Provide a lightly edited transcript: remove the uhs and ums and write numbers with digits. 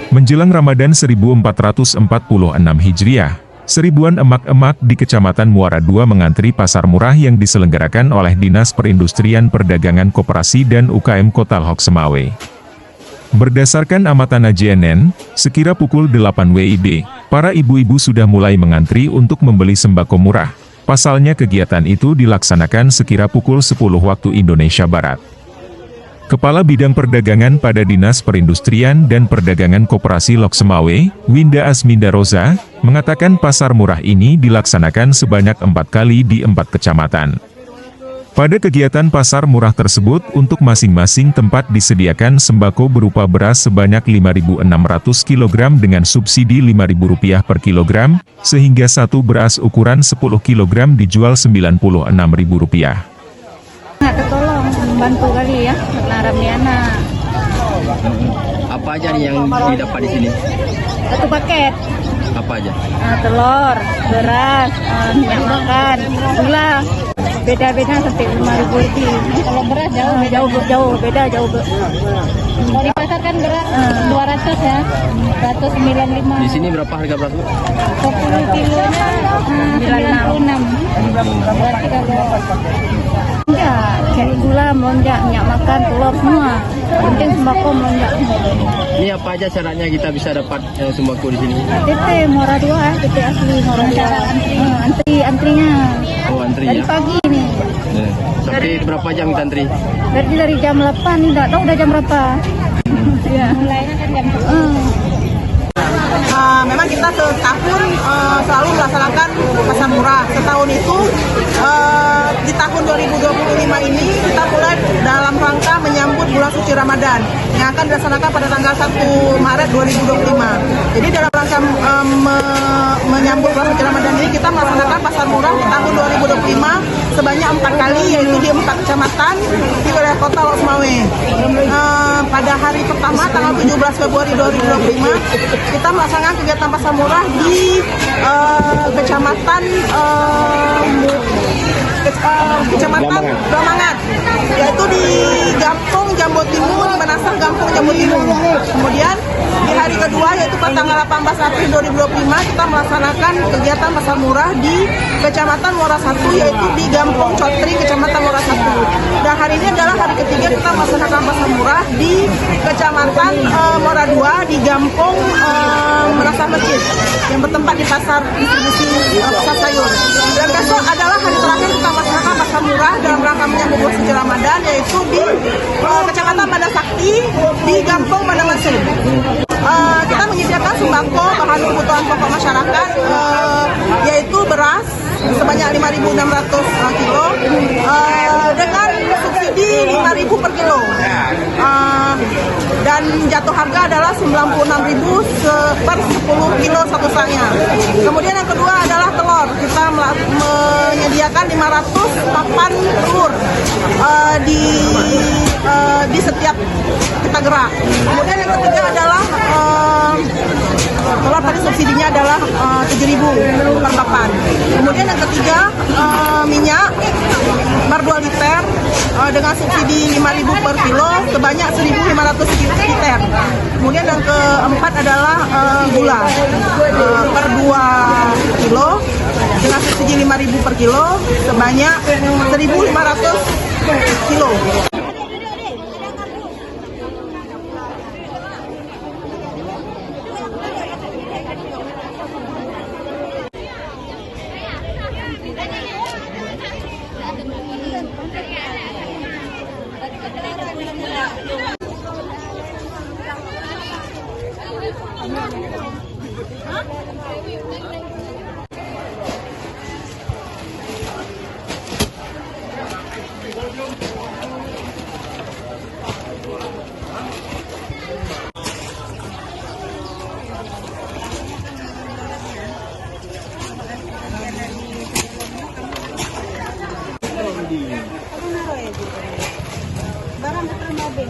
Menjelang Ramadan 1446 Hijriah, seribuan emak-emak di Kecamatan Muara II mengantri pasar murah yang diselenggarakan oleh Dinas Perindustrian Perdagangan Koperasi dan UKM Kota Lhok Semawe. Berdasarkan amatan JNN, sekira pukul 8 WIB, para ibu-ibu sudah mulai mengantri untuk membeli sembako murah. Pasalnya kegiatan itu dilaksanakan sekira pukul 10 waktu Indonesia Barat. Kepala Bidang Perdagangan pada Dinas Perindustrian dan Perdagangan Koperasi Lhok Semawe, Winda Asminda Roza, mengatakan pasar murah ini dilaksanakan sebanyak 4 kali di 4 kecamatan. Pada kegiatan pasar murah tersebut, untuk masing-masing tempat disediakan sembako berupa beras sebanyak 5.600 kg dengan subsidi Rp5.000 per kilogram, sehingga satu beras ukuran 10 kg dijual Rp96.000. Ketolong membantu kali ya karena Ramiana. Apa aja nih yang didapat di sini? Satu paket. Apa aja? Telur, beras, minyak makan, gula. Beda-beda sampai Rp5.000 lebih. Kalau beras jauh beda. Kalau di pasar kan beras 200 ya, 195. Di sini berapa harga beras, Bu? 10 kilonya 96. Berarti kalau enggak, kayak gula melonjak, minyak makan, telur semua. Penting sembako melonjak. Ini apa aja caranya kita bisa dapat sembako di sini? TT Muara 2, TT asli Muara 2. Antrinya. Oh, antrinya. Dari pagi nih. Sampai berapa jam kita antri? Dari jam 8 nih, enggak tahu udah jam berapa. Ya. Mulainya kan jam 10. Memang kita setahun selalu melaksanakan pasar murah. Setahun itu di tahun 2025 ini kita mulai dalam rangka menyambut bulan suci Ramadan yang akan dilaksanakan pada tanggal 1 Maret 2025. Jadi dalam rangka menyambut bulan suci Ramadan ini kita melaksanakan pasar murah di tahun 2025 sebanyak 4 kali, yaitu di 4 kecamatan di wilayah Kota Lhok Semawe. Pada hari pertama tanggal 17 Februari 2025 kita melaksanakan kegiatan pasar murah di kecamatan Bramangat, yaitu di Gampong Jambo Timur, di Manasah Gampong Jambo Timur. Kemudian di hari kedua yaitu pada tanggal 18 April 2025 kita melaksanakan kegiatan pasar murah di Kecamatan Muara 1, yaitu di Gampong Cotri, Kecamatan Muara 1. Dan hari ini adalah hari ketiga kita melaksanakan pasar murah di Kecamatan Muara 2 di Gampong Merasa Masjid yang bertempat di pasar distribusi pasar sayur. Dan besok adalah hari terakhir kita melaksanakan pasar murah dalam rangka menyambut bulan suci Ramadan, yaitu di Kecamatan Banda Sakti di Gampong Banda Masjid. Kita menyediakan sembako bahan kebutuhan pokok masyarakat, yaitu beras sebanyak 5.600 kilo dengan subsidi 5.000 per kilo, dan jatuh harga adalah 96.000 per 10 kilo satu saknya. Kemudian yang kedua adalah telur. Kita menyediakan 500 papan telur di setiap kita gerak. Kemudian yang ketiga adalah telur tadi subsidinya adalah 7.000 per papan. Kemudian yang ketiga minyak per 2 liter dengan subsidi 5.000 per kilo sebanyak 1.500 liter. Kemudian yang keempat adalah gula per 2 kilo dengan subsidi 5.000 per kilo sebanyak 1.500 kilo. Barang betul mobil.